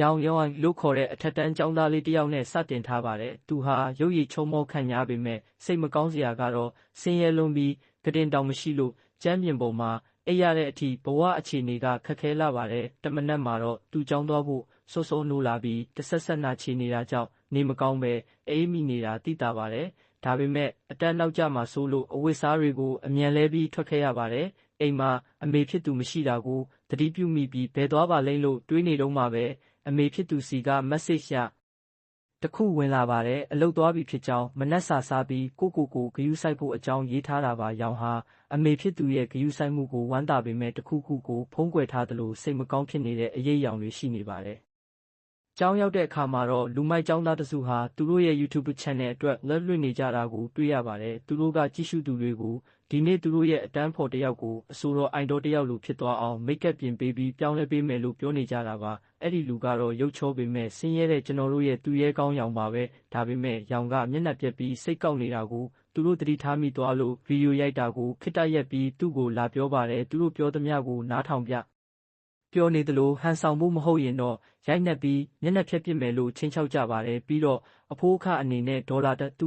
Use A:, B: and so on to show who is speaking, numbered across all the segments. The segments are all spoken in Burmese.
A: ရောင်လို့ခေါ်တဲ့အထက်တန်းကျောင်းသားလေးတစ်ယောက်နဲ့စတင်ထားပါတယ်။သူဟာရုပ်ရည်ချုံမောခံရပေမဲ့စိတ်မကောင်းစရာကတော့ဆင်းရဲလွန်းပြီးကတင်တောင်မရှိလို့ကျမ်းပြင်ပေါ်မှာအိပ်ရတဲ့အထိဘဝအခြေအနေကခက်ခဲလာပါတယ်။တမနက်မှာတော့သူကျောင်းသွားဖို့စောနိုးလာပြီးတဆက်နာချီနေတာကြောင့်နေမကောင်းပဲအေးမိနေတာသိတာပါတယ်။ဒါပေမဲ့အတက်နောက်ကျမှဆိုလို့အဝတ်စားတွေကိုအမြန်လဲပြီးထွက်ခဲ့ရပါတယ်။အိမ်မှာအမေဖြစ်သူမရှိတာကိုသတိပြုမိပြီးဘယ်သွားပါလိမ့်လို့တွေးနေတော့မှပဲအမေဖြစ်သူစီကမက်ဆေ့ချ်တခုဝင်လာပါတယ်။အလုပ်သွားပြီဖြစ်ကြောင်းမနက်စာစားပြီးကိုဂရုစိုက်ဖို့အကြောင်းရေးထားတာပါ။ရောင်ဟာအမေဖြစ်သူရဲ့ဂရုစိုက်မှုကိုဝမ်းသာပေမဲ့တစ်ခုခုကိုဖုံးကွယ်ထားသလိုစိတ်မကောင်းဖြစ်နေတဲ့အရိပ်ရောင်တွေရှိနေပါတယ်။ကျောင်းရောက်တဲ့အခါမှာတော့လူမိုက်ကျောင်းသားတစုဟာသူတို့ရဲ့ YouTube Channel အတွက်လက်လွှင့်နေကြတာကိုတွေ့ရပါတယ်။သူတို့ကကြည့်ရှုသူတွေကိုဒီနေ့သူတို့ရဲ့အတန်းဖော်တစ်ယောက်ကိုအဆိုတော်အိုင်ဒေါ်တစ်ယောက်လိုဖြစ်သွားအောင်မိတ်ကပ်ပြင်ပေးပြီးပြောင်းလဲပေးမယ်လို့ပြောနေကြတာပါ။အဲ့ဒီလူကတော့ရုပ်ချောပေမဲ့ဆင်းရဲတဲ့ကျွန်တော်တို့ရဲ့သူရဲကောင်းရောင်ပါပဲ။ဒါပေမဲ့ရောင်ကမျက်နှာပြက်ပြီးစိတ်ကောက်နေတာကိုသူတို့သတိထားမိသွားလို့ဗီဒီယိုရိုက်တာကိုခਿੱတရက်ပြီးသူ့ကိုလာပြောပါတယ်။သူတို့ပြောသမျှကိုနားထောင်ပြောနေသလိုဟန်ဆောင်ဖို့မဟုတ်ရင်တော့ရိုက်နှက်ပြီးမျက်နှာဖျက်ပစ်မယ်လို့ချင်းချောက်ကြပါတယ်။ပြီးတော့အဖိုးအခအနေနဲ့ဒေါ်လာတ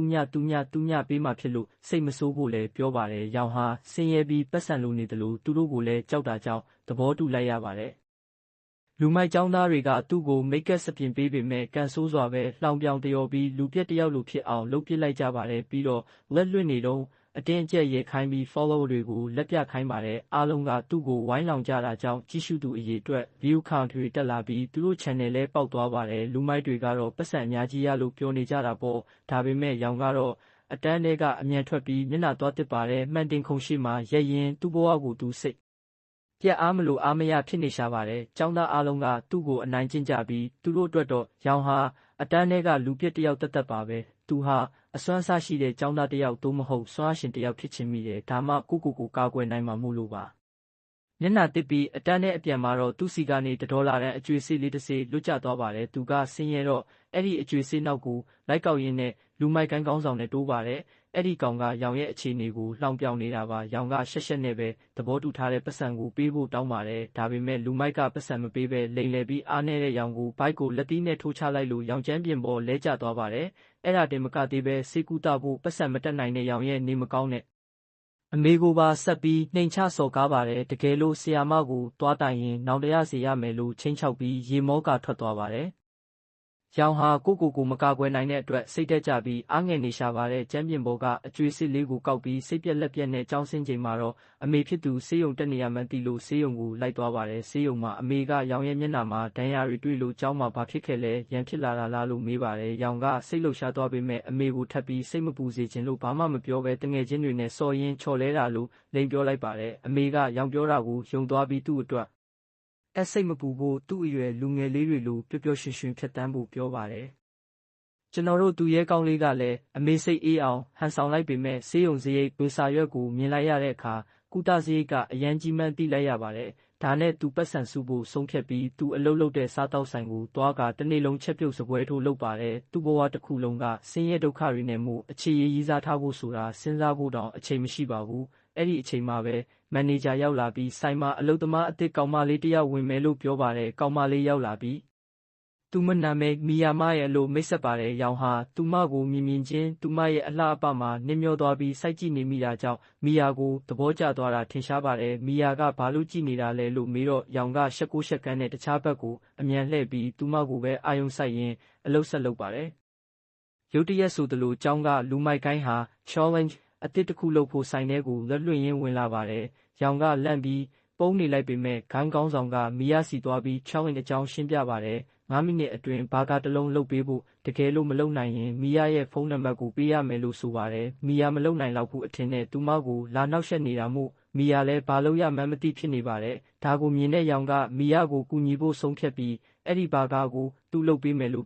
A: ူညပေးမှဖြစ်လို့စိတ်မဆိုးဖို့လည်းပြောပါတယ်။ရောင်ဟာဆင်းရဲပြီးပတ်စံလိုနေသလိုသူတို့ကိုလည်းကြောက်တာကြောင့်သဘောတူလိုက်ရပါတယ်။လူမိုက်ကျောင်းသားတွေကသူ့ကိုမိတ်ကပ်စပြင်ပေးပေမဲ့ကန်ဆိုးစွာပဲလှောင်ပြောင်တယောပြီးလူပြက်တယောက်လိုဖြစ်အောင်လုပ်ပစ်လိုက်ကြပါတယ်။ပြီးတော့လက်လွှင့်နေတော့အတင်းအကျပ်ရဲခိုင်းပြီး follow တွေကိုလက်ပြခိုင်းပါတယ်။အားလုံးကသူ့ကိုဝိုင်းလောင်ကြတာကြောင့်ကြည့်ရှုသူအရေအတွက် view count တွေတက်လာပြီးသူတို့ channel လဲပေါက်သွားပါတယ်။လူမိုက်တွေကတော့ပတ်စံအများကြီးရလို့ပြောနေကြတာပေါ့။ဒါပေမဲ့ရောင်ကတော့အတန်းထဲကအမြန်ထွက်ပြီးမျက်နှာသွားတစ်ပါတယ်။မှန်တင်ခုံရှိမှရက်ရင်သူ့ဘဝကိုသူစိတ်ပြက်အားမလို့အားမရဖြစ်နေရှာပါတယ်။ကျောင်းသားအားလုံးကသူ့ကိုအနိုင်ကျင့်ကြပြီးသူတို့အတွက်တော့ရောင်ဟာအတန်းထဲကလူပြက်တယောက်သက်ပါပဲ။သူဟာအစွမ်းအစရှိတဲ့ကျောင်းသားတစ်ယောက်သို့မဟုတ်စွမ်းအားရှင်တစ်ယောက်ဖြစ်ချင်မိတယ်။ဒါမှကိုကာကွယ်နိုင်မှာမို့လို့ပါ။မျက်နှာတစ်ပြီးအတန်းထဲအပြန်မှာတော့သူ့စီကနေ$တန်းအကျွေးဆေးလေးတစ်ဆေးလွတ်ကျသွားပါတယ်။သူကဆင်းရဲတော့အဲ့ဒီအကျွေးဆေးနောက်ကိုလိုက်ကောက်ရင်းနဲ့လူမိုက်ကိုင်းကောင်းဆောင်နဲ့တိုးပါတယ်။အဲ့ဒီကောင်ကရောင်ရဲ့အခြေအနေကိုလှောင်ပြောင်နေတာပါ။ရောင်ကရှက်နဲ့ပဲသဘောတူထားတဲ့ပတ်စံကိုပေးဖို့တောင်းပါတယ်။ဒါပေမဲ့လူမိုက်ကပတ်စံမပေးပဲလိမ်လည်ပြီးအားနေတဲ့ရောင်ကိုဘိုက်ကိုလက်သီးနဲ့ထိုးချလိုက်လို့ရောင်ကျန်းပြင်ပေါ်လဲကျသွားပါတယ်။အဲ့ဒါတင်မကသေးပဲစေကူတာဖို့ပတ်စံမတက်နိုင်တဲ့ရောင်ရဲ့နေမကောင်းတဲ့အမေကိုပါဆက်ပြီးနှိမ်ချစော်ကားပါတယ်။တကယ်လို့ဆီယာမကိုသွားတိုင်ရင်နောင်တရစေရမယ်လို့ချင်းချောက်ပြီးရေမောကထွက်သွားပါတယ်။ရောင်ဟာကိုမကာကွယ်နိုင်တဲ့အတွက်စိတ်တက်ကြပြီးအားငယ်နေရှာပါတယ်။ကျမ်းပြင်ပေါ်ကအကျွေးစစ်လေးကိုကောက်ပြီးစိတ်ပြက်လက်ပြက်နဲ့ကြောင်းဆင်းချိန်မှာတော့အမေဖြစ်သူဆေးရုံတက်နေရမှန်းသိလို့ဆေးရုံကိုလိုက်သွားပါတယ်။ဆေးရုံမှာအမေကရောင်ရဲ့မျက်နှာမှာဒဏ်ရာတွေတွေ့လို့ကျောင်းမှာဘာဖြစ်ခဲ့လဲရန်ဖြစ်လာတာလားလို့မေးပါတယ်။ရောင်ကစိတ်လှုပ်ရှားသွားပေမဲ့အမေကိုထပ်ပြီးစိတ်မပူစေချင်လို့ဘာမှမပြောပဲတငယ်ချင်းတွေနဲ့စော်ရင်းချော်လဲတာလို့လိမ်ပြောလိုက်ပါတယ်။အမေကရောင်ပြောတာကိုယုံသွားပြီးသူ့အတွက်စိတ်မပူဖို့သူ့အရွယ်လူငယ်လေးတွေလိုပျော်ပျော်ရွှင်ရွှင်ဖြတ်တန်းဖို့ပြောပါတယ်။ကျွန်တော်တို့သူရဲကောင်းလေးကလည်းအမေစိတ်အေးအောင်ဟန်ဆောင်လိုက်ပေမဲ့ဆေးရုံစရိတ်ဝေစာရွက်ကိုမြင်လိုက်ရတဲ့အခါကုသစရိတ်ကအရန်ကြီးမှန်းသိလိုက်ရပါတယ်။ဒါနဲ့သူပတ်စံစုဖို့ဆုံးဖြတ်ပြီးသူအလုပ်လုပ်တဲ့စားတောက်ဆိုင်ကိုသွားကတနေ့လုံးချက်ပြုတ်စပွဲထိုးလုပ်ပါတယ်။သူ့ဘဝတစ်ခုလုံးကဆင်းရဲဒုက္ခတွေနဲ့မှုအခြေရေးစားထားဖို့ဆိုတာစဉ်းစားဖို့တောင်အချိန်မရှိပါဘူး။အဲ့ဒီအချိန်မှာပဲမန်နေဂျာရောက်လာပြီးဆိုင်မှာအလုပ်သမားအသစ်ကောင်မလေးတစ်ယောက်ဝင်မယ်လို့ပြောပါတယ်။ကောင်မလေးရောက်လာပြီးသူမနာမည်မီယာမရဲ့လို့မိတ်ဆက်ပါတယ်။ရောင်ဟာသူမကိုမြင်ချင်းသူမရဲ့အလှအပမှာနှင်းမျောသွားပြီးစိုက်ကြည့်နေမိတာကြောင့်မီယာကိုသဘောကျသွားတာထင်ရှားပါတယ်။မီယာကဘာလို့ကြည့်နေတာလဲလို့မေးတော့ရောင်ကရှက်ကန်းနဲ့တခြားဘက်ကိုအမြန်လှည့်ပြီးသူမကိုပဲအာယုံစိုက်ရင်းအလုပ်ဆက်လုပ်ပါတယ်။ရုတ်တရက်ဆိုသလိုကျောင်းကလူမိုက်ကိုင်းဟာ challenge အသစ်တစ်ခုလုပ်ဖို့ဆိုင်ထဲကိုလက်လွှင့်ရင်းဝင်လာပါတယ်။ရောင်ကလန့်ပြီးပုံနေလိုက်ပေမဲ့ဂိုင်းကောင်းဆောင်ကမီယာစီသွားပြီးchallengeအကြောင်းရှင်းပြပါတယ်။5မိနစ်အတွင်းဘာကာတစ်လုံးလုပ်ပေးဖို့တကယ်လို့မလုပ်နိုင်ရင်မီယာရဲ့ဖုန်းနံပါတ်ကိုပေးရမယ်လို့ဆိုပါတယ်။မီယာမလုပ်နိုင်တော့ဘူးအထင်နဲ့သူမကိုလာနှောက်ယှက်နေတာမို့မီယာလည်းဘာလို့ရမှန်းမသိဖြစ်နေပါတယ်။ဒါကိုမြင်တဲ့ရောင်ကမီယာကိုကူညီဖို့ဆုံးဖြတ်ပြီးအဲ့ဒီဘာကာကိုသူ့လုပ်ပေးမယ်လို့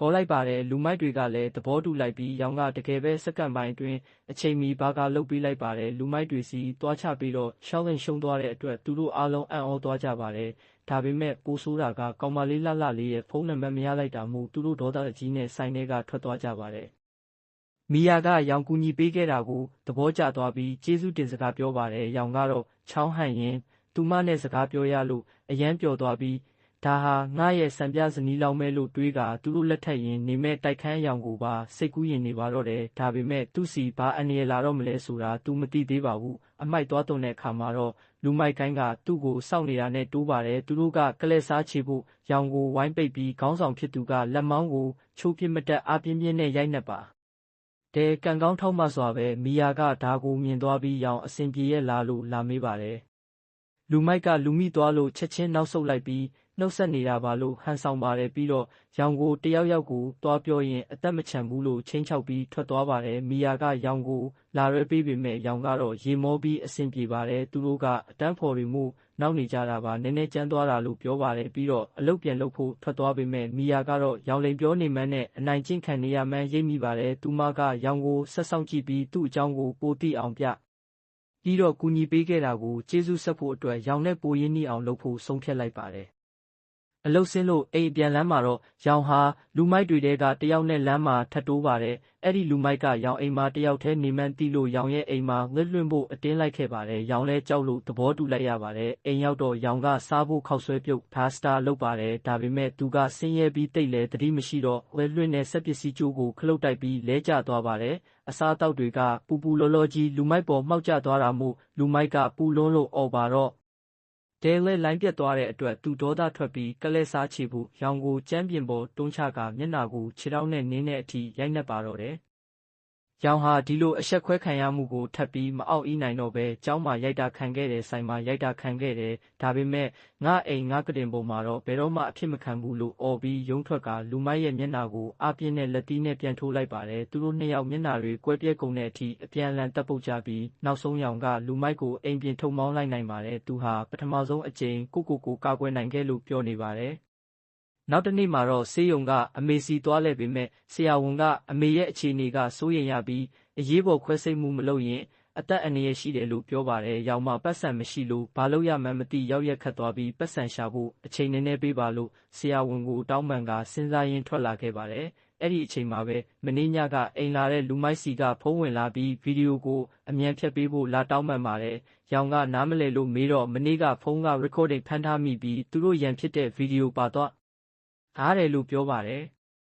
A: ပေါ်လိုက်ပါတယ်။လူမိုက်တွေကလည်းသဘောတူလိုက်ပြီးရောင်ကတကယ်ပဲစက္ကန့်ပိုင်းအတွင်းအချိန်မီဘာကာလုပ်ပေးလိုက်ပါတယ်။လူမိုက်တွေစီသွားချပြီးတော့challengeရှုံးသွားတဲ့အတွက်သူတို့အားလုံးအံ့ဩသွားကြပါတယ်။ဒါပေမဲ့ပိုဆိုးတာကကောင်မလေးလှလေးရဲ့ဖုန်းနံပါတ်မရလိုက်တာမို့သူတို့ဒေါသကြီးနဲ့ဆိုင်ထဲကထွက်သွားကြပါတယ်။မီယာကရောင်ကူညီပေးခဲ့တာကိုသဘောကျသွားပြီးကျေးဇူးတင်စကားပြောပါတယ်။ရောင်ကတော့ချောင်းဟန်ရင်သူမနဲ့စကားပြောရလို့အရန်ပျော်သွားပြီး ဒါဟာငါရဲ့စံပြဇနီးလောင်းမဲလို့တွေးကာသူတို့လက်ထက်ရင်နေမဲ့တိုက်ခန်းအယောင်ကိုပါစိတ်ကူးရင်နေပါတော့တယ်ဒါပေမဲ့သူ့စီဘာအန္တရာယ်လာတော့မလဲဆိုတာသူမသိသေးပါဘူးအမိုက်သွားသွန်းတဲ့အခါမှာတော့လူမိုက်ကိုင်းကသူ့ကိုစောင့်နေတာနဲ့တိုးပါတယ်သူတို့ကကလဲစားချေဖို့ရောင်ကိုဝိုင်းပိတ်ပြီးခေါင်းဆောင်ဖြစ်သူကလက်မောင်းကိုချိုးပြစ်မတက်အားပြင်းပြင်းနဲ့ရိုက်နှက်ပါတဲကန်ကောင်းထောက်မှစွာပဲမီယာကဒါကိုမြင်သွားပြီးရောင်အစင်ပြေရဲ့လားလို့လာမေးပါတယ်လူမိုက်ကလူမိသွားလို့ချက်ချင်းနောက်ဆုတ်လိုက်ပြီးနှုတ်ဆက်နေတာပါလို့ဟန်ဆောင်ပါတယ်ပြီးတော့ရောင်ကိုတယောက်ယောက်ကိုတွားပြောရင်အသက်မချမ်းဘူးလို့ချင်းချောက်ပြီးထွက်သွားပါတယ်မီယာကရောင်ကိုလာရဲပေးပေမဲ့ရောင်ကတော့ရေမောပြီးအဆင်ပြေပါတယ်သူတို့ကအတန်းဖော်တွေမှုနောက်နေကြတာပါနည်းနည်းကျန်းသွားတာလို့ပြောပါတယ်ပြီးတော့အလုတ်ပြန်လုပ်ဖို့ထွက်သွားပေမဲ့မီယာကတော့ရောင်လိန်ပြောနေမှန်းနဲ့အနိုင်ကျင့်ခံနေရမှန်းရိပ်မိပါတယ်သူမကရောင်ကိုဆက်ဆောင်ကြည့်ပြီးသူ့အကြောင်းကိုပိုသိအောင်ပြပြီးတော့ကူညီပေးခဲ့တာကိုကျေးဇူးဆက်ဖို့အတွက်ရောင်နဲ့ပိုရင်းနှီးအောင်လုပ်ဖို့ဆုံးဖြတ်လိုက်ပါတယ်အလုတ်ဆင်းလို့အိမ်အပြန်လမ်းမှာတော့ရောင်ဟာလူမိုက်တွေတဲကတယောက်နဲ့လမ်းမှာထပ်တိုးပါတယ်အဲ့ဒီလူမိုက်ကရောင်အိမ်မှာတယောက်တည်းနေမှန်းသိလို့ရောင်ရဲ့အိမ်မှာငှက်လွှင့်ဖို့အတင်းလိုက်ခဲ့ပါတယ်ရောင်လဲကြောက်လို့သဘောတူလိုက်ရပါတယ်အိမ်ရောက်တော့ရောင်ကစားဖို့ခောက်ဆွဲပြုတ်ဖာစတာလုပ်ပါတယ်ဒါပေမဲ့သူကဆင်းရဲပြီးတိတ်လဲသတိမရှိတော့ငှက်လွှင့်နဲ့စက်ပစ္စည်းကျိုးကိုခလုတ်တိုက်ပြီးလဲကျသွားပါတယ်အစားအသောက်တွေကပူပူလောလောကြီးလူမိုက်ပေါ်မှောက်ကျသွားတာမို့လူမိုက်ကပူလွန်းလို့အော်ပါတော့တဲလဲလိုင်းပြတ်သွားတဲ့အတွက်သူဒေါသထွက်ပြီးကလဲစားချေဖို့ရောင်ကိုကျမ်းပြင်ပေါ်တွန်းချကမျက်နှာကိုခြေထောက်နဲ့နင်းတဲ့အထိရိုက်နှက်ပါတော့တယ်။ရောင်ဟာဒီလိုအဆက်ခွဲခံရမှုကိုထပ်ပြီးမအောက်အီးနိုင်တော့ပဲကျောင်းမှာရိုက်တာခံခဲ့တယ်ဆိုင်မှာရိုက်တာခံခဲ့တယ်ဒါပေမဲ့ငါအိမ်ငါကတင်ပေါ်မှာတော့ဘယ်တော့မှအဖြစ်မခံဘူးလို့အော်ပြီးရုံးထွက်ကလူမိုက်ရဲ့မျက်နှာကိုအပြင်းနဲ့လက်သီးနဲ့ပြန်ထိုးလိုက်ပါတယ်သူတို့နှစ်ယောက်မျက်နှာတွေကွဲပြဲကုန်တဲ့အထိအပြန်အလှန်တပ်ပုတ်ကြပြီးနောက်ဆုံးရောင်ကလူမိုက်ကိုအိမ်ပြင်ထုတ်မောင်းလိုက်နိုင်ပါတယ်သူဟာပထမဆုံးအကြိမ်ကိုကာကွယ်နိုင်ခဲ့လို့ပြောနေပါတယ်နောက်တနေ့မှာတော့ဆေးရုံကအမေစီသွားလဲပေမဲ့ဆရာဝန်ကအမေရဲ့အခြေအနေကစိုးရိမ်ရပြီးအရေးပေါ်ခွဲစိတ်မှုမလုပ်ရင်အသက်အန္တရာယ်ရှိတယ်လို့ပြောပါတယ်။ရောင်မပတ်စံမရှိလို့ဘာလို့ရမှန်းမသိရောက်ရက်ခတ်သွားပြီးပတ်စံရှာဖို့အချိန်နည်းနည်းပေးပါလို့ဆရာဝန်ကိုတောင်းပန်ကစဉ်းစားရင်းထွက်လာခဲ့ပါတယ်။အဲ့ဒီအချိန်မှာပဲမင်းညကအိမ်လာတဲ့လူမိုက်စီကဖုန်းဝင်လာပြီးဗီဒီယိုကိုအမြန်ဖြတ်ပေးဖို့လာတောင်းပန်ပါတယ်။ရောင်ကနားမလည်လို့မေးတော့မနေ့ကဖုန်းက recording ဖမ်းထားမိပြီးသူတို့ရန်ဖြစ်တဲ့ဗီဒီယိုပါတော့အားတယ်လို့ပြောပါတယ်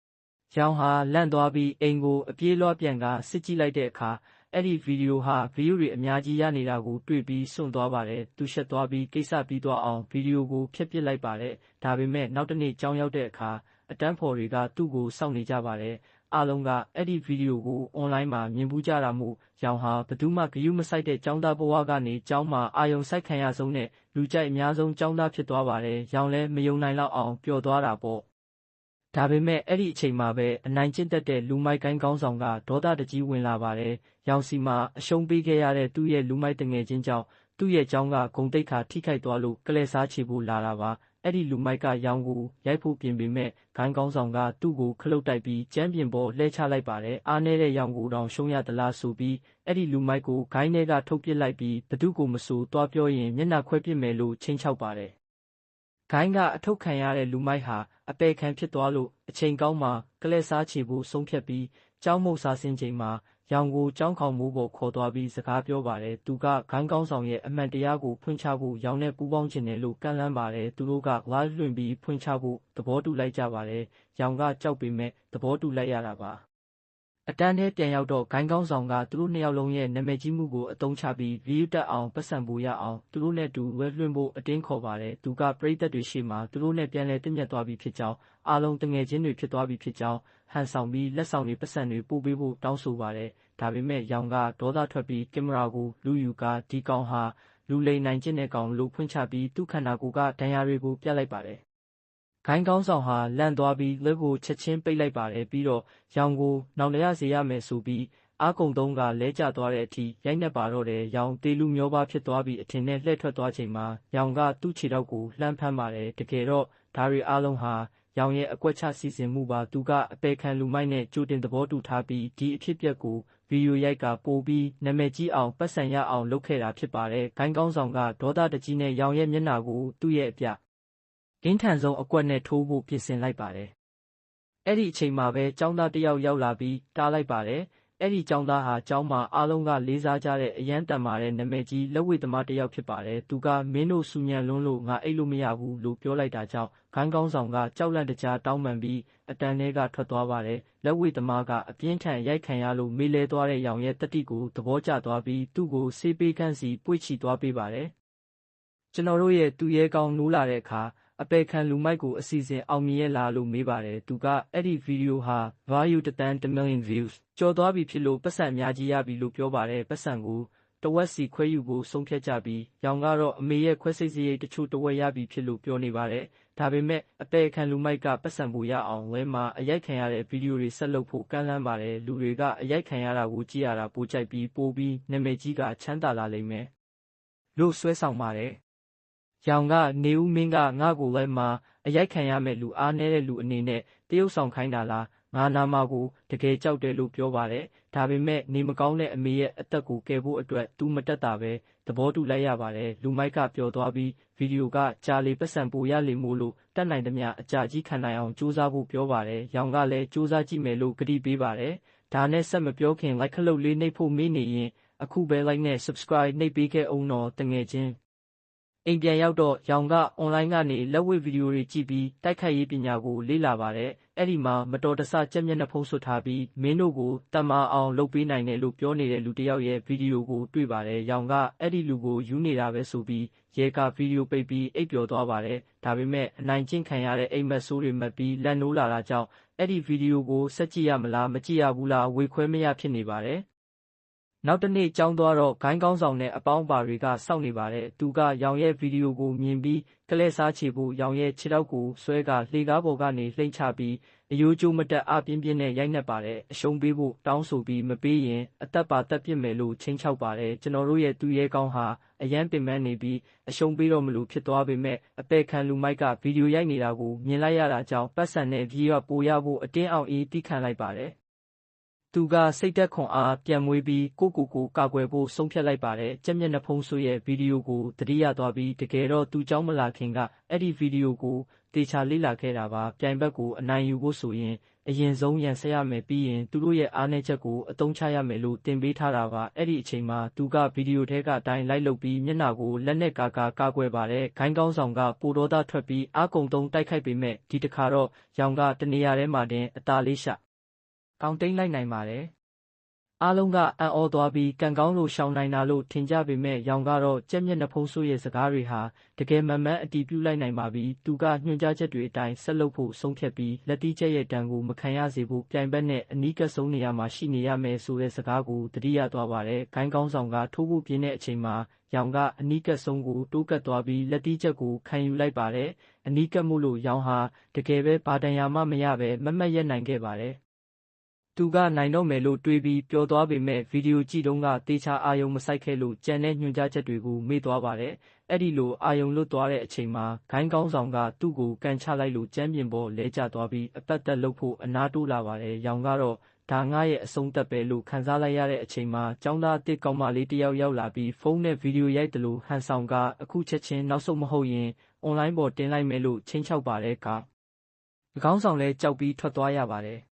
A: ။ရောင်ဟာလန့်သွားပြီးအိမ်ကိုအပြေးလွှားပြန်ကစစ်ကြည့်လိုက်တဲ့အခါအဲ့ဒီဗီဒီယိုဟာဗီဒီယိုတွေအများကြီးရနေတာကိုတွေ့ပြီးစွန့်သွားပါတယ်။သူရှက်သွားပြီးကိစ္စပြီးသွားအောင်ဗီဒီယိုကိုဖျက်ပစ်လိုက်ပါတယ်။ဒါပေမဲ့နောက်တစ်နေ့ကျောင်းရောက်တဲ့အခါအတန်းဖော်တွေကသူ့ကိုစောင့်နေကြပါတယ်။အားလုံးကအဲ့ဒီဗီဒီယိုကိုအွန်လိုင်းမှာမြင်ဘူးကြတာမို့ရောင်ဟာဘယ်သူမှဂရုမစိုက်တဲ့ကျောင်းသားဘဝကနေကျောင်းမှာအာယုံစိုက်ခံရဆုံးနဲ့လူကြိုက်အများဆုံးကျောင်းသားဖြစ်သွားပါတယ်။ရောင်လည်းမယုံနိုင်လောက်အောင်ပျော်သွားတာပေါ့။ဒါပေမဲ့အဲ့ဒီအချိန်မှာပဲအနိုင်ကျင့်တတ်တဲ့လူမိုက်ကိုင်းကောင်းဆောင်ကဒေါသတကြီးဝင်လာပါတယ်။ရောင်စီမှာအရှုံးပေးခဲ့ရတဲ့သူ့ရဲ့လူမိုက်တငယ်ချင်းကြောင့်သူ့ရဲ့ကျောင်းကဂုံတိတ်ခါထိခိုက်သွားလို့ကလဲစားချေဖို့လာတာပါ။အဲ့ဒီလူမိုက်ကရောင်ကိုရိုက်ဖို့ပြင်ပေမဲ့ဂိုင်းကောင်းဆောင်ကသူ့ကိုခလုတ်တိုက်ပြီးကျမ်းပြင်ပေါ်လှဲချလိုက်ပါတယ်။အားနည်းတဲ့ရောင်ကိုတောင်ရှုံးရသလားဆိုပြီးအဲ့ဒီလူမိုက်ကိုဂိုင်းထဲကထုတ်ပစ်လိုက်ပြီးဘသူကိုမဆိုသွားပြောရင်မျက်နှာခွဲပစ်မယ်လို့ချိန်ချောက်ပါတယ်။ဂိုင်းကအထုတ်ခံရတဲ့လူမိုက်ဟာအပေခံဖြစ်သွားလို့အချိန်ကောင်းမှကလဲစားချေဖို့ဆုံးဖြတ်ပြီးကျောင်းမုတ်စားဆင်းချိန်မှာရောင်ကိုကျောင်းခေါင်မိုးပေါ်ခေါ်သွားပြီးစကားပြောပါတယ်သူကဂိုင်းကောင်းဆောင်ရဲ့အမှန်တရားကိုဖွင့်ချဖို့ရောင်နဲ့ပူးပေါင်းခြင်းတယ်လို့ကန့်လန့်ပါတယ်သူတို့ကဝါးလွှင့်ပြီးဖွင့်ချဖို့သဘောတူလိုက်ကြပါတယ်ရောင်ကကြောက်ပေမဲ့သဘောတူလိုက်ရတာပါအတန်းထဲပြန်ရောက်တော့ဂိုင်းကောင်းဆောင်ကသူတို့နှစ်ယောက်လုံးရဲ့နာမည်ကြီးမှုကိုအသုံးချပြီးဗီယူတက်အောင်ပတ်စံပူရအောင်သူတို့နဲ့တူဝဲလွှင့်ဖို့အတင်းခေါ်ပါတယ်သူကပရိသတ်တွေရှေ့မှာသူတို့နဲ့ပြန်လဲတင့်မြတ်သွားပြီဖြစ်ကြောင်းအားလုံးတငယ်ချင်းတွေဖြစ်သွားပြီဖြစ်ကြောင်းဟန်ဆောင်ပြီးလက်ဆောင်တွေပတ်စံတွေပို့ပေးဖို့တောင်းဆိုပါတယ်ဒါပေမဲ့ရောင်ကဒေါသထွက်ပြီးကင်မရာကိုလူယူကဒီကောင်ဟာလူလိန်နိုင်ကျင့်တဲ့ကောင်လို့ဖွင့်ချပြီးသူ့ခန္ဓာကိုယ်ကဒဏ်ရာတွေကိုပြလိုက်ပါတယ်ဂိုင်းကောင်းဆောင်ဟာလန့်သွားပြီးလက်ကိုချက်ချင်းပိတ်လိုက်ပါတယ်ပြီးတော့ရောင်ကိုနောက်လျစေရမယ်ဆိုပြီးအားကုံသုံးကလဲကျသွားတဲ့အထိရိုက်နှက်ပါတော့တယ်ရောင်တေလူမျောပါဖြစ်သွားပြီးအထင်နဲ့လှည့်ထွက်သွားချိန်မှာရောင်ကသူ့ခြေထောက်ကိုလှမ်းဖမ်းပါတယ်တကယ်တော့ဒါတွေအားလုံးဟာရောင်ရဲ့အကွက်ချစီစဉ်မှုပါသူကအပေခံလူမိုက်နဲ့ကြိုတင်သဘောတူထားပြီးဒီအဖြစ်အပျက်ကိုဗီဒီယိုရိုက်ကပို့ပြီးနာမည်ကြီးအောင်ပတ်စံရအောင်လုပ်ခဲ့တာဖြစ်ပါတယ်ဂိုင်းကောင်းဆောင်ကဒေါသတကြီးနဲ့ရောင်ရဲ့မျက်နှာကိုသူ့ရဲ့အပြအင်းထန်ဆုံးအကွက်နဲ့ထိုးဖို့ပြင်ဆင်လိုက်ပါတယ်။အဲ့ဒီအချိန်မှာပဲကျောင်းသားတစ်ယောက်ရောက်လာပြီးတားလိုက်ပါတယ် အဲ့ဒီကျောင်းသားဟာကျောင်းမှာအားလုံးကလေးစားကြတဲ့အရန်တန်မာတဲ့နာမည်ကြီးလက်ဝှေ့သမားတစ်ယောက်ဖြစ်ပါတယ်။သူကမင်းတို့ဆူညံလွန်းလို့ငါအိပ်လို့မရဘူးလို့ပြောလိုက်တာကြောင့်ခိုင်းကောင်းဆောင်ကကြောက်လန့်တကြားတောင်းပန်ပြီးအတန်ထဲကထွက်သွားပါတယ်။လက်ဝှေ့သမားကအပြင်းထန်ရိုက်ခံရလို့မေးလဲသွားတဲ့ရောင်ရဲ့တတိကိုသဘောကျသွားပြီးသူ့ကိုဆေးပေးခန်းစီပွေ့ချီသွားပေးပါတယ်။ကျွန်တော်တို့ရဲ့သူရဲကောင်းနိုးလာတဲ့အခါအပေခံလူမိုက်ကိုအစီအစဉ်အောင်မြင်ရဲ့လားလို့မေးပါတယ်။သူကအဲ့ဒီဗီဒီယိုဟာ view 1 million views ကျော်သွားပြီဖြစ်လို့ပတ်စံအများကြီးရပြီလို့ပြောပါတယ်။ပတ်စံကိုတဝက်စီခွဲယူဖို့ဆုံးဖြတ်ကြပြီးရောင်ကတော့အမေရဲ့ခွဲစိတ်စရိတ်တချို့တဝက်ရပြီဖြစ်လို့ပြောနေပါတယ်။ဒါပေမဲ့အပေခံလူမိုက်ကပတ်စံဖို့ရအောင်ဝဲမှာအရိုက်ခံရတဲ့ဗီဒီယိုတွေဆက်လုပ်ဖို့ကမ်းလှမ်းပါတယ်။လူတွေကအရိုက်ခံရတာကိုကြည့်ရတာပိုကြိုက်ပြီးပိုပြီးနာမည်ကြီးကချမ်းသာလာလိမ့်မယ်လို့ဆွဲဆောင်ပါတယ်။ရောင်ကနေဦးမင်းကငါ့ကိုလည်းမှာအရိုက်ခံရမဲ့လူအားနေတဲ့လူအနေနဲ့တရုတ်ဆောင်ခိုင်းတာလားငါနာမကိုတကယ်ကြောက်တယ်လို့ပြောပါတယ်။ဒါပေမဲ့နေမကောင်းတဲ့အမေရဲ့အသက်ကိုကယ်ဖို့အတွက်သူမတက်တာပဲသဘောတူလိုက်ရပါတယ်။လူမိုက်ကပျော်သွားပြီးဗီဒီယိုကကြာလေပတ်စံပိုရလေမို့လို့တက်နိုင်သမျှအကြာကြီးခံနိုင်အောင်စူးစမ်းဖို့ပြောပါတယ်။ရောင်ကလည်းစူးစမ်းကြည့်မယ်လို့ကတိပေးပါတယ်။ဒါနဲ့ဆက်မပြောခင် like ခလုတ်လေးနှိပ်ဖို့မေးနေရင်အခုပဲ like နဲ့ subscribe နှိပ်ပေးခဲ့အောင်တော့တငယ်ချင်းအိမ်ပြန်ရောက်တော့ရောင်ကအွန်လိုင်းကနေလက်ဝှေ့ဗီဒီယိုတွေကြည့်ပြီးတိုက်ခိုက်ရေးပညာကိုလေ့လာပါတယ်။အဲ့ဒီမှာမတော်တဆကြက်မျက်နှာဖုံးဆွတ်ထားပြီးမင်းတို့ကိုတတ်မအောင်လုပ်ပေးနိုင်တယ်လို့ပြောနေတဲ့လူတစ်ယောက်ရဲ့ဗီဒီယိုကိုတွေ့ပါတယ်။ရောင်ကအဲ့ဒီလူကိုယူနေတာပဲဆိုပြီးရဲကဗီဒီယိုပိတ်ပြီးအိပ်ပျော်သွားပါတယ်။ဒါပေမဲ့အနိုင်ကျင့်ခံရတဲ့အိမ်မက်ဆိုးတွေမှတ်ပြီးလက်နိုးလာတာကြောင့်အဲ့ဒီဗီဒီယိုကိုဆက်ကြည့်ရမလားမကြည့်ရဘူးလားဝေခွဲမရဖြစ်နေပါတယ်။နောက်တစ်နေ့ကျောင်းသွားတော့ဂိုင်းကောင်းဆောင်နဲ့အပေါင်းပါတွေကစောင့်နေပါတယ်။သူကရောင်ရဲ့ဗီဒီယိုကိုမြင်ပြီးကလဲစားချေဖို့ရောင်ရဲ့ခြေထောက်ကိုဆွဲကလှေကားပေါ်ကနေလှိမ့်ချပြီးအယိုးကျိုးမတက်အပြင်းပြင်းနဲ့ရိုက်နှက်ပါတယ်။အရှုံးပေးဖို့တောင်းဆိုပြီးမပေးရင်အသက်ပါတက်ပစ်မယ်လို့ချိန်ချောက်ပါတယ်။ကျွန်တော်တို့ရဲ့သူရဲကောင်းဟာအရန်ပင်ပန်းနေပြီးအရှုံးပေးတော့မလို့ဖြစ်သွားပေမဲ့အပေခံလူမိုက်ကဗီဒီယိုရိုက်နေတာကိုမြင်လိုက်ရတာကြောင့်ပတ်စံနဲ့ဗီဒီယိုပိုရဖို့အတင်းအောင်အေးတီးခံလိုက်ပါတယ်။သူကစိတ်သက်ခွန်အားပြန်မွေးပြီးကိုကာကွယ်ဖို့ဆုံးဖြတ်လိုက်ပါတယ်။ကြက်မျက်နှာဖုံးဆွရဲ့ဗီဒီယိုကိုသတိရသွားပြီးတကယ်တော့သူကြောင်းမလာခင်ကအဲ့ဒီဗီဒီယိုကိုတေချာလေ့လာခဲ့တာပါ။ပြိုင်ဘက်ကိုအနိုင်ယူဖို့ဆိုရင်အရင်ဆုံးရန်ဆက်ရမယ်ပြီးရင်သူတို့ရဲ့အားနည်းချက်ကိုအသုံးချရမယ်လို့တင်ပေးထားတာပါ။အဲ့ဒီအချိန်မှာသူကဗီဒီယိုထဲကအတိုင်းလိုက်လုပ်ပြီးမျက်နှာကိုလက်နဲ့ကာကွယ်ပါတယ်။ဂိုင်းကောင်းဆောင်ကပိုဒေါသထွက်ပြီးအားကုန်သုံးတိုက်ခိုက်ပေမဲ့ဒီတစ်ခါတော့ရောင်ကတနေရာထဲမှာတင်အသာလေးရှာကောင်းတိန်လိုက်နိုင်ပါတယ်။အားလုံးကအံ့ဩသွားပြီးကံကောင်းလို့ရှောင်နိုင်တာလို့ထင်ကြပေမဲ့ရောင်ကတော့ကြက်မျက်နှာဖုံးဆိုးရဲ့စကားတွေဟာတကယ်မှန်မှန်အတည်ပြုလိုက်နိုင်ပါပြီ။သူကညွှန်ကြားချက်တွေအတိုင်းဆက်လုပ်ဖို့ဆုံးဖြတ်ပြီးလက်တီးချက်ရဲ့တန်ကိုမခံရစေဖို့ပြိုင်ဘက်နဲ့အနီးကပ်ဆုံးနေရာမှာရှိနေရမယ်ဆိုတဲ့စကားကိုသတိရသွားပါတယ်။ဂိုင်းကောင်းဆောင်ကထိုးဖို့ပြင်းတဲ့အချိန်မှာရောင်ကအနီးကပ်ဆုံးကိုတိုးကပ်သွားပြီးလက်တီးချက်ကိုခံယူလိုက်ပါတယ်။အနီးကပ်မှုလို့ရောင်ဟာတကယ်ပဲဘာတန်ရာမှမရပဲမတ်ရက်နိုင်ခဲ့ပါတယ်။သူကနိုင်တော့မယ်လို့တွေးပြီးပျော်သွားပေမဲ့ဗီဒီယိုကြည့်တုန်းကတေချာအာယုံမစိုက်ခဲ့လို့ကြံတဲ့ညွှန်ကြားချက်တွေကိုမေ့သွားပါတယ်။အဲ့ဒီလိုအာယုံလွတ်သွားတဲ့အချိန်မှာဂိုင်းကောင်းဆောင်ကသူ့ကိုကန်ချလိုက်လို့ကျမ်းပြင်ပေါ်လဲကျသွားပြီးအပတ်သက်လုပ်ဖို့အနားတိုးလာပါတယ်။ရောင်ကတော့ဒါငါရဲ့အဆုံးသက်ပဲလို့ခံစားလိုက်ရတဲ့အချိန်မှာကျောင်းသားအစ်ကောင်မလေးတစ်ယောက်ရောက်လာပြီးဖုန်းနဲ့ဗီဒီယိုရိုက်တယ်လို့ဟန်ဆောင်ကအခုချက်ချင်းနောက်ဆုံးမဟုတ်ရင်အွန်လိုင်းပေါ်တင်လိုက်မယ်လို့ချိန်ချောက်ပါတယ်ကခေါင်းဆောင်လည်းကြောက်ပြီးထွက်သွားရပါတယ်။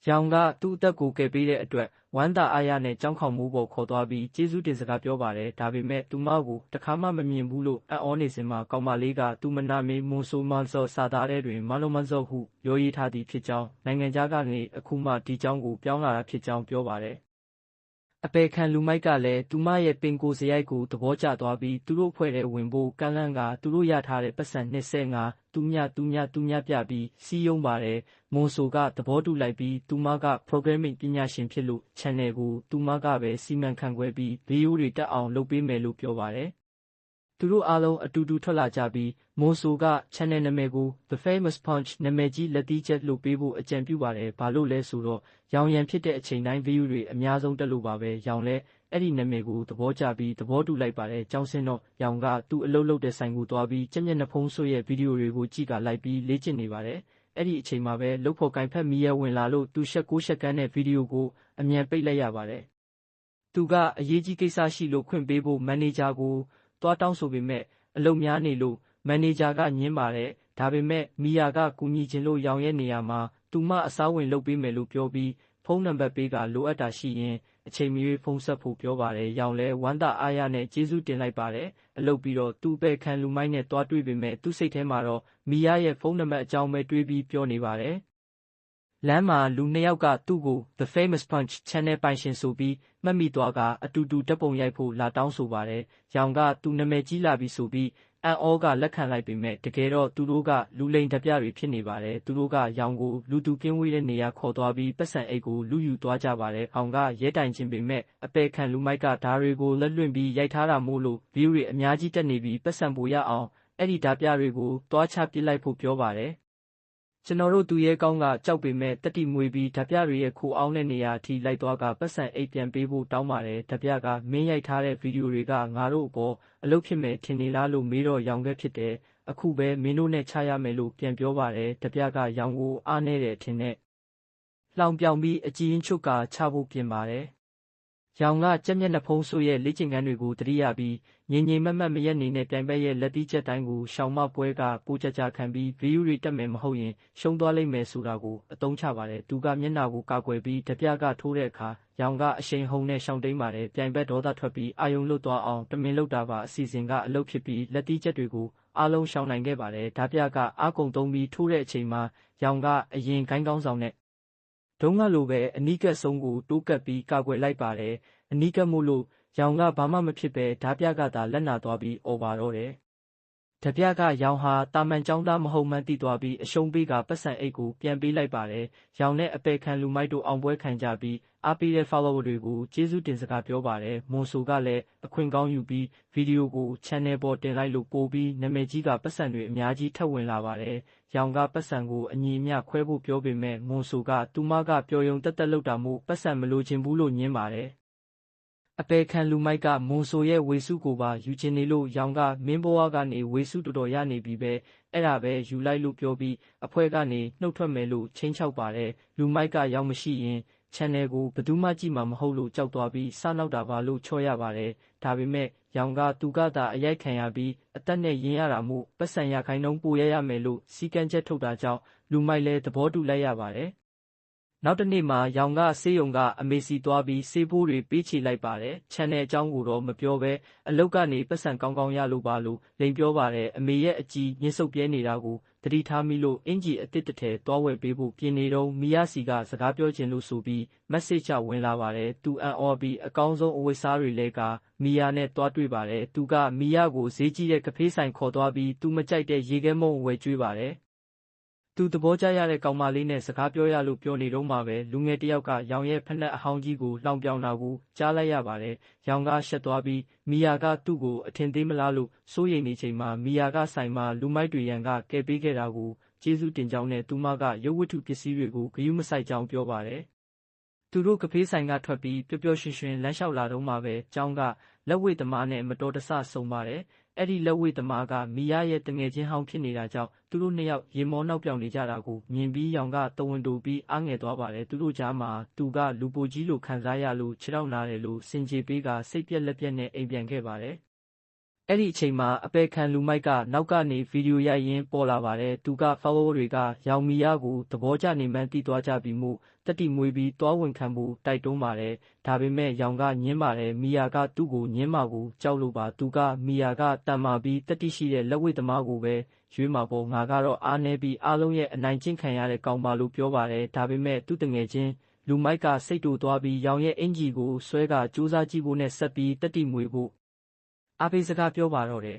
A: ရောင်ကသူ့အသက်ကိုကယ်ပေးတဲ့အတွက်ဝမ်းသာအားရနဲ့ကြောင်းခေါင်မိုးပေါ်ခေါ်သွားပြီးကျေးဇူးတင်စကားပြောပါတယ်။ဒါပေမဲ့သူမကိုတခါမှမမြင်ဘူးလို့အံ့ဩနေစဉ်မှာကောင်မလေးကသူမနာမည်မွန်ဆိုမန်စောစာသားတဲ့တွင်မန်လိုမန်စောဟုပြောရေးထားသည်ဖြစ်ကြောင်းနိုင်ငံခြားကနေအခုမှဒီကြောင်းကိုပြောင်းလာတာဖြစ်ကြောင်းပြောပါတယ်။အပေခံလူမိုက်ကလည်းသူမရဲ့ပင်ကိုစရိုက်ကိုသဘောကျသွားပြီးသူတို့ဖွဲ့တဲ့ဝင်ဖို့ကန့်လန့်ကသူတို့ရထားတဲ့ပတ်စံ25သူမြပြပြီးစီးယုံပါတယ်။မွန်ဆိုကသဘောတူလိုက်ပြီးသူမက programming ပညာရှင်ဖြစ်လို့ channel ကိုသူမကပဲစီမံခန့်ခွဲပြီးဗီဒီယိုတွေတက်အောင်လုပ်ပေးမယ်လို့ပြောပါတယ်။သူတို့အားလုံးအတူတူထွက်လာကြပြီးမွန်ဆိုက channel နာမည်ကို The Famous Punch နာမည်ကြီးလက်တီးချက်လို့ပေးဖို့အကြံပြုပါတယ်။ဘာလို့လဲဆိုတော့ရောင်ရံဖြစ်တဲ့အချိန်တိုင်းဗီဒီယိုတွေအများဆုံးတက်လို့ပါပဲ။ရောင်လည်းအဲ့ဒီနာမည်ကိုသဘောကျပြီးသဘောတူလိုက်ပါတယ်။ကျောင်းဆင်းတော့ရောင်ကသူ့အလုပ်လုပ်တဲ့ဆိုင်ကိုသွားပြီးကြက်မျက်နှာဖုံးဆွရဲ့ဗီဒီယိုတွေကိုကြည့်ကလိုက်ပြီးလေ့ကျင့်နေပါတယ်။အဲ့ဒီအချိန်မှာပဲလုပ်ဖို့ကင်ဖက်မီးရဝင်လာလို့သူရှက်ကန်းတဲ့ဗီဒီယိုကိုအမြန်ပိတ်လိုက်ရပါတယ်။သူကအရေးကြီးကိစ္စရှိလို့ခွင့်ပေးဖို့မန်နေဂျာကိုသွားတောင်းဆိုပေမဲ့အလုပ်များနေလို့မန်နေဂျာကညင်းပါတယ်။ဒါပေမဲ့မီယာကကူညီချင်လို့ရောင်ရဲ့နေရာမှာသူမအစားဝင်လုပ်ပေးမယ်လို့ပြောပြီးဖ ဖုန်းနံပါတ်ပေးကလိုအပ်တာရှိရင်အချိန်မရွေးဖုန်းဆက်ဖို့ပြောပါတယ်။ရောင်လဲဝမ်းသာအားရနဲ့ကျေးဇူးတင်လိုက်ပါတယ်။အလုပ်ပြီးတော့သူ့ပဲခံလူမိုက်နဲ့တွားတွေ့ပေမဲ့သူ့စိတ်ထဲမှာတော့မီယာရဲ့ဖုန်းနံပါတ်အကြောင်းပဲတွေးပြီးပြောနေပါတယ်။လမ်းမှာလူနှစ်ယောက်ကသူ့ကို The Famous Punch Channel ပိုင်ရှင်ဆိုပြီးမှတ်မိသွားကအတူတူဓာတ်ပုံရိုက်ဖို့လာတောင်းဆိုပါတယ်။ရောင်ကသူနာမည်ကြီးလာပြီဆိုပြီးအံ့ဩကလက်ခံလိုက်ပေမဲ့တကယ်တော့သူတို့ကလူလိမ်ဓာပြတွေဖြစ်နေပါတယ်။သူတို့ကရောင်ကိုလူသူကင်းဝေးတဲ့နေရာခေါ်သွားပြီးပတ်စံအိတ်ကိုလူယူသွားကြပါတယ်။အောင်ကရဲတိုင်ခြင်းပေမဲ့အပေခံလူမိုက်ကဓာတွေကိုလက်လွင့်ပြီးရိုက်ထားတာမို့လို့ဗီယူတွေအများကြီးတက်နေပြီးပတ်စံပိုရအောင်အဲ့ဒီဓာပြတွေကိုတွားချပစ်လိုက်ဖို့ပြောပါတယ်။ကျွန်တော်တို့သူရဲကောင်းကကြောက်ပေမဲ့တတိမွေပြီးဓာပြတွေရဲ့ခိုအောင်တဲ့နေရာအထိလိုက်သွားကပတ်စံအိတ်ပြန်ပေးဖို့တောင်းပါတယ်။ဓာပြကမင်းရိုက်ထားတဲ့ဗီဒီယိုတွေကငါတို့အပေါ်အလုပ်ဖြစ်မယ်ထင်နေလားလို့မေးတော့ရောင်ခဲ့ဖြစ်တယ်။အခုပဲမင်းတို့နဲ့ချရမယ်လို့ပြန်ပြောပါတယ်။ဓာပြကရောင်ကိုအားနေတယ်ထင်နဲ့လှောင်ပြောင်ပြီးအကြည်ရင်ချုပ်ကချဖို့ပြင်ပါတယ်။ရောင်ကကြက်မျက်နှာဖုံးဆိုရဲ့လေ့ကျင့်ခန်းတွေကိုတတိယပြီးငြိမ်ငြိမ်မက်မက်မရက်နေနဲ့ပြိုင်ဘက်ရဲ့လက်တီးချက်တိုင်းကိုရှောင်မပွဲကပိုးကြကြခံပြီးဗီယူတွေတက်မယ်မဟုတ်ရင်ရှုံးသွားလိမ့်မယ်ဆိုတာကိုအသုံးချပါတယ်။သူကမျက်နှာကိုကာကွယ်ပြီးဓာပြကထိုးတဲ့အခါရောင်ကအရှိန်ဟုန်နဲ့ရှောင်တိန်ပါတယ်။ပြိုင်ဘက်ဒေါသထွက်ပြီးအာယုံလွတ်သွားအောင်တမင်လုပ်တာပါအစီအစဉ်ကအလုပ်ဖြစ်ပြီးလက်တီးချက်တွေကိုအားလုံးရှောင်နိုင်ခဲ့ပါတယ်။ဓာပြကအာကုန်သုံးပြီးထိုးတဲ့အချိန်မှာရောင်ကအရင်ဂိုင်းကောင်းဆောင်နဲ့ဒုံးကလိုပဲအနီးကပ်ဆုံးကိုတိုးကပ်ပြီးကာကွယ်လိုက်ပါတယ်။အနီးကပ်မှုလို့ရောင်ကဘာမှမဖြစ်ပဲဓာပြကသာလက်နာသွားပြီးအော်ပါတော့တယ်။ဓာပြကရောင်ဟာတာမန်ကျောင်းသားမဟုတ်မှန်းသိသွားပြီးအရှုံးပေးကပတ်စံအိတ်ကိုပြန်ပေးလိုက်ပါတယ်။ရောင်နဲ့အပေခံလူမိုက်တို့အောင်ပွဲခံကြပြီးအားပေးတဲ့ follower တွေကိုကျေးဇူးတင်စကားပြောပါတယ်။မွန်ဆိုကလည်းအခွင့်ကောင်းယူပြီးဗီဒီယိုကို channel ပေါ်တင်လိုက်လို့ပို့ပြီးနာမည်ကြီးကပတ်စံတွေအများကြီးထပ်ဝင်လာပါတယ်။ရောင်ကပတ်စံကိုအညီအမျှခွဲဖို့ပြောပေမဲ့မွန်ဆိုကသူမကပျော်ယုံတက်တက်လောက်တာမို့ပတ်စံမလိုချင်ဘူးလို့ညင်းပါတယ်။အပေခံလူမိုက်ကမွန်ဆိုရဲ့ဝေစုကိုပါယူချင်နေလို့ရောင်ကမင်းဘဝကနေဝေစုတော်တော်ရနေပြီပဲအဲ့ဒါပဲယူလိုက်လို့ပြောပြီးအဖွဲ့ကနေနှုတ်ထွက်မယ်လို့ချင်းချောက်ပါတယ်လူမိုက်ကရောင်မရှိရင် channel ကိုဘယ်သူမှကြည့်မှာမဟုတ်လို့ကြောက်သွားပြီးစနောက်တာပါလို့ချော့ရပါတယ်ဒါပေမဲ့ရောင်ကသူကသာအရိုက်ခံရပြီးအသက်နဲ့ရင်းရတာမို့ပတ်စံရခိုင်နှုန်းပိုရမယ်လို့စီကံချက်ထုတ်တာကြောင့်လူမိုက်လည်းသဘောတူလိုက်ရပါတယ်နောက်တနေ့မှာရောင်ကဆေးရုံကအမေစီသွားပြီးဆေးဖိုးတွေပေးချေလိုက်ပါတယ်။ channel အကြောင်းကိုတော့မပြောဘဲအလုပ်ကနေပတ်စံကောင်းကောင်းရလို့ပါလို့လိန်ပြောပါတယ်။အမေရဲ့အကြည်ညှစ်ဆုပ်ပြဲနေတာကိုသတိထားမိလို့အင်ဂျီအစ်စ်တစ်ထည်သွားဝယ်ပေးဖို့ပြင်နေတော့မီယာစီကစကားပြောချင်လို့ဆိုပြီး message ချဝင်လာပါတယ်။သူအံ့ဩပြီးအကောင်းဆုံးအဝတ်စားတွေလဲကမီယာနဲ့တွားတွေ့ပါတယ်။သူကမီယာကိုဈေးကြီးတဲ့ကဖေးဆိုင်ခေါ်သွားပြီးသူမကြိုက်တဲ့ရေခဲမုန့်ဝယ်ကျွေးပါတယ်။သူသဘောကျရတဲ့ကောင်မလေးနဲ့စကားပြောရလို့ပြောနေတော့မှပဲလူငယ်တယောက်ကရောင်ရဲ့ဖက်နှက်အဟောင်းကြီးကိုလှောင်ပြောင်တာကိုကြားလိုက်ရပါတယ်။ရောင်ကရှက်သွားပြီးမီယာကသူ့ကိုအထင်သေးမလားလို့စိုးရိမ်နေချိန်မှာမီယာကဆိုင်မှာလူမိုက်တွေရန်ကကယ်ပေးခဲ့တာကိုကျေးဇူးတင်ကြောင်းနဲ့သူမကရုပ်ဝတ္ထုပစ္စည်းတွေကိုဂရုမစိုက်ကြောင်းပြောပါတယ်။သူတို့ကဖေးဆိုင်ကထွက်ပြီးပျော်ပျော်ရွှင်ရွှင်လမ်းလျှောက်လာတော့မှပဲကျောင်းကလက်ဝှေ့သမားနဲ့မတော်တဆဆုံပါတယ်။အဲ့ဒီလက်ဝှေ့သမားကမီယာရဲ့တငယ်ချင်းဟောင်းဖြစ်နေတာကြောင့်သူတို့နှစ်ယောက်ရေမောနောက်ပြောင်နေကြတာကိုမြင်ပြီးရောင်ကတဝန်တူပြီးအားငယ်သွားပါတယ်သူတို့ကြားမှာသူကလူပိုကြီးလိုခံစားရလို့ခြေထောက်နာတယ်လို့စင်ကြေပေးကစိတ်ပြက်လက်ပြက်နဲ့အိမ်ပြန်ခဲ့ပါတယ်အဲ့ဒီအချိန်မှာအပေခံလူမိုက်ကနောက်ကနေဗီဒီယိုရိုက်ရင်းပေါ်လာပါတယ်သူက follower တွေကရောင်မီယာကိုသဘောကျနေမှန်းသိသွားကြပြီမို့တတိမွေးပြီးတွားဝင်ခံဖို့တိုက်တွန်းပါတယ်ဒါပေမဲ့ရောင်ကညင်းပါတယ်မီယာကသူ့ကိုညင်းမှာကိုကြောက်လို့ပါသူကမီယာကတန်မာပြီးတတိရှိတဲ့လက်ဝှေ့သမားကိုပဲရွေးမှာပေါ့ငါကတော့အားနေပြီးအားလုံးရဲ့အနိုင်ကျင့်ခံရတဲ့ကောင်ပါလို့ပြောပါတယ်ဒါပေမဲ့သူ့တငယ်ချင်းလူမိုက်ကစိတ်တူသွားပြီးရောင်ရဲ့အင်ဂျီကိုဆွဲကစူးစမ်းကြည့်ဖို့နဲ့ဆက်ပြီးတတိမွေဖို့အားပေးစကားပြောပါတော့တယ်